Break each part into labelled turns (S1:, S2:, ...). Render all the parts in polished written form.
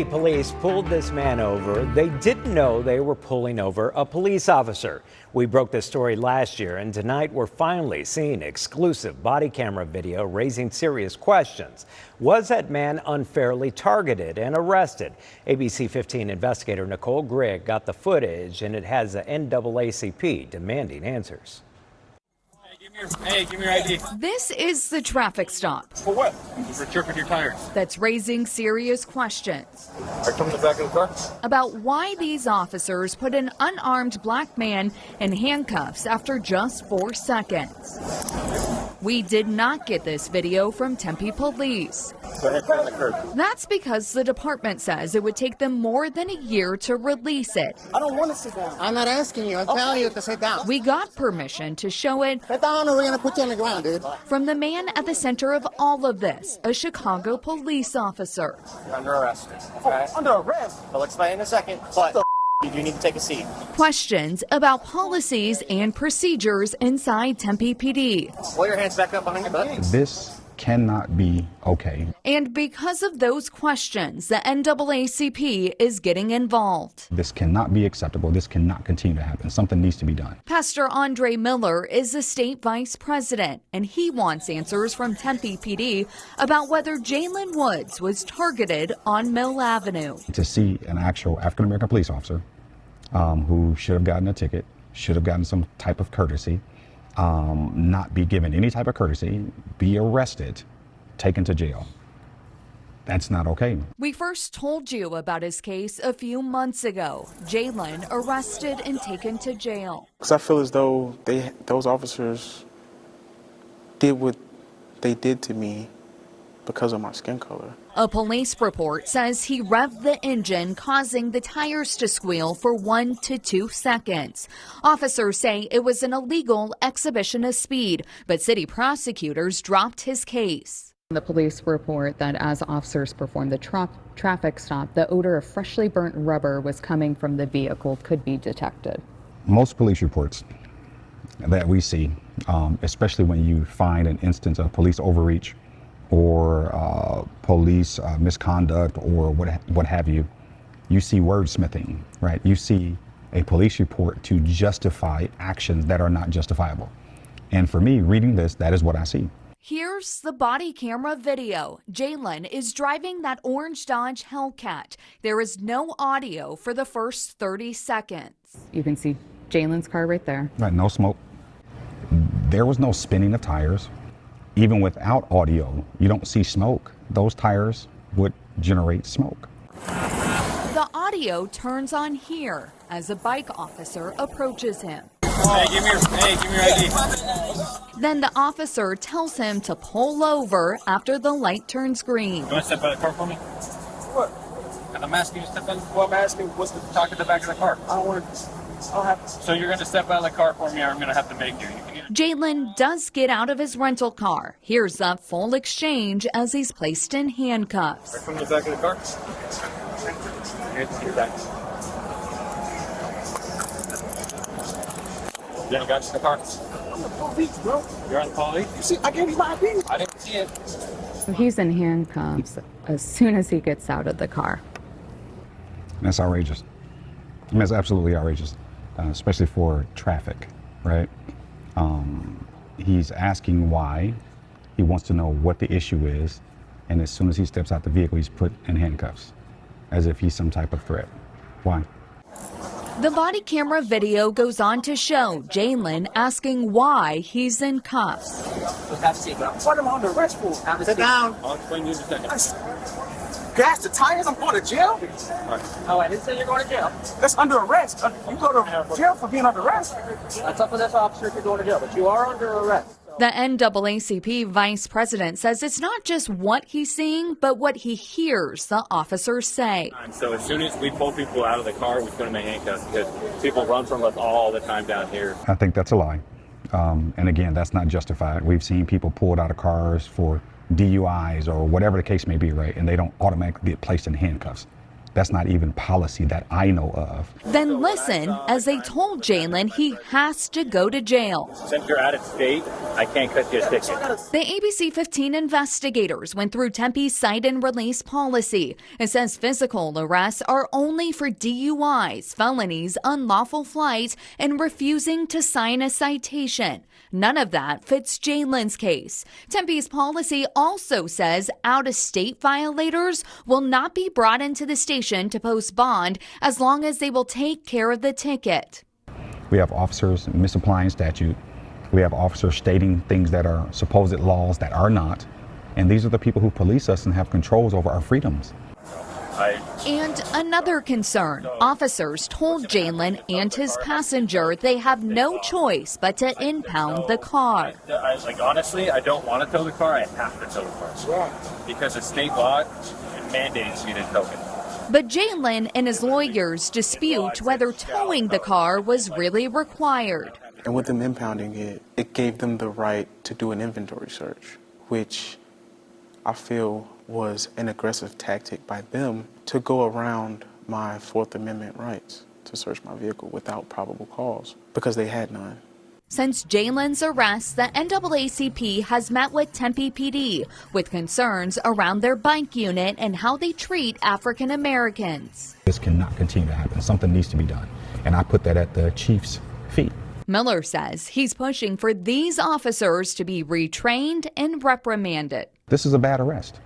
S1: Police pulled this man over. They didn't know they were pulling over a police officer. We broke this story last year, and tonight we're finally seeing exclusive body camera video raising serious questions. Was that man unfairly targeted and arrested? ABC15 investigator Nicole Grigg got the footage, and it has the NAACP demanding answers.
S2: Hey, give me your ID.
S3: This is the traffic stop.
S2: For what? For tripping your tires.
S3: That's raising serious questions.
S2: Are you coming in the back of the car?
S3: About why these officers put an unarmed black man in handcuffs after just 4 seconds. We did not get this video from Tempe Police.
S2: Go ahead, turn the curb.
S3: That's because the department says it would take them more than a year to release it.
S4: I don't want to sit down. I'm not asking you. I'm telling you to sit down.
S3: We got permission to show it.
S4: Sit down or we're going to put you on the ground, dude.
S3: From the man at the center of all of this, a Chicago police officer.
S5: You're under arrest. Okay?
S4: Under arrest?
S5: I'll explain in a second, but you do need to take a seat.
S3: Questions about policies and procedures inside Tempe PD.
S5: Pull your hands back up behind your butt.
S6: This cannot be okay.
S3: And because of those questions, the NAACP is getting involved.
S6: This cannot be acceptable. This cannot continue to happen. Something needs to be done.
S3: Pastor Andre Miller is the state vice president, and he wants answers from Tempe PD about whether Jalen Woods was targeted on Mill Avenue.
S6: To see an actual African-American police officer who should have gotten a ticket, should have gotten some type of courtesy, not be given any type of courtesy, be arrested, taken to jail. That's not okay.
S3: We first told you about his case a few months ago. Jalen arrested and taken to jail.
S7: Because I feel as though those officers did what they did to me because of my skin color.
S3: A police report says he revved the engine, causing the tires to squeal for 1 to 2 seconds. Officers say it was an illegal exhibition of speed, but city prosecutors dropped his case.
S8: The police report that as officers performed the traffic stop, the odor of freshly burnt rubber was coming from the vehicle could be detected.
S6: Most police reports that we see, especially when you find an instance of police overreach or police misconduct or what have you, you see wordsmithing, right? You see a police report to justify actions that are not justifiable. And for me, reading this, that is what I see.
S3: Here's the body camera video. Jalen is driving that orange Dodge Hellcat. There is no audio for the first 30 seconds.
S8: You can see Jalen's car right there.
S6: Right, no smoke. There was no spinning of tires. Even without audio, you don't see smoke. Those tires would generate smoke.
S3: The audio turns on here as a bike officer approaches him.
S2: Hey, give me your ID.
S3: Then the officer tells him to pull over after the light turns green.
S2: You want to step out of the car for me?
S7: What?
S2: I'm asking you to step in.
S7: Well, I'm asking what's the...
S2: Talk at the back of the car.
S7: I don't want to... I don't have to...
S2: So you're going to step out of the car for me, or I'm going to have to make you.
S3: Jalen does get out of his rental car. Here's a full exchange as he's placed in handcuffs.
S2: From the back of the car. Here's your back. You haven't got to the car?
S7: I'm the police, bro.
S2: You're on the police?
S7: You see, I gave you my ID.
S2: I didn't see it.
S8: So he's in handcuffs as soon as he gets out of the car.
S6: That's outrageous. I mean, it's absolutely outrageous, especially for traffic, right? He's asking why. He wants to know what the issue is. And as soon as he steps out the vehicle, he's put in handcuffs as if he's some type of threat. Why?
S3: The body camera video goes on to show Jalen asking why he's in cuffs.
S5: Have a seat, bro.
S7: What am I under arrest for?
S5: Sit down.
S2: I'll explain to you in a second.
S7: Gas the tires? I'm going to jail?
S5: Oh, I didn't say you're going to jail.
S7: That's under arrest. You go to jail for being under arrest?
S5: That's up to this officer if you're going to jail, but you are under arrest.
S3: The NAACP vice president says it's not just what he's seeing, but what he hears the officers say.
S2: So as soon as we pull people out of the car, we put them in handcuffs because people run from us all the time down here.
S6: I think that's a lie. And again, that's not justified. We've seen people pulled out of cars for DUIs or whatever the case may be, right? And they don't automatically get placed in handcuffs. That's not even policy that I know of.
S3: Then listen as they told Jalen he has to go to jail.
S2: Since you're out of state, I can't cut you a ticket.
S3: The ABC15 investigators went through Tempe's cite and release policy. It says physical arrests are only for DUIs, felonies, unlawful flight, and refusing to sign a citation. None of that fits Jalen's case. Tempe's policy also says out-of-state violators will not be brought into the station to post bond as long as they will take care of the ticket.
S6: We have officers misapplying statute. We have officers stating things that are supposed laws that are not. And these are the people who police us and have controls over our freedoms.
S3: And another concern, officers told Jalen and his passenger they have no choice but to impound the car.
S2: Honestly, I don't want to tow the car. I have to tow the car because it's state law. It mandates you to tow it.
S3: But Jalen and his lawyers dispute whether towing the car was really required.
S7: And with them impounding it, it gave them the right to do an inventory search, which I feel was an aggressive tactic by them to go around my Fourth Amendment rights to search my vehicle without probable cause, because they had none.
S3: Since Jalen's arrest, the NAACP has met with Tempe PD with concerns around their bike unit and how they treat African Americans.
S6: This cannot continue to happen. Something needs to be done. And I put that at the chief's feet.
S3: Miller says he's pushing for these officers to be retrained and reprimanded.
S6: This is a bad arrest.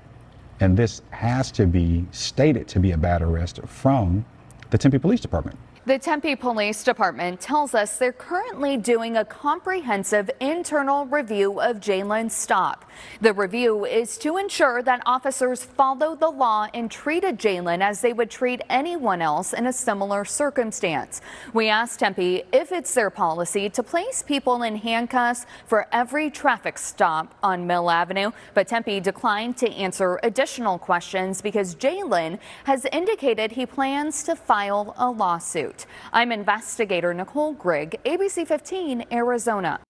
S6: And this has to be stated to be a bad arrest from the Tempe Police Department.
S3: The Tempe Police Department tells us they're currently doing a comprehensive internal review of Jalen's stop. The review is to ensure that officers follow the law and treated Jalen as they would treat anyone else in a similar circumstance. We asked Tempe if it's their policy to place people in handcuffs for every traffic stop on Mill Avenue, but Tempe declined to answer additional questions because Jalen has indicated he plans to file a lawsuit. I'm investigator Nicole Grigg, ABC 15 Arizona.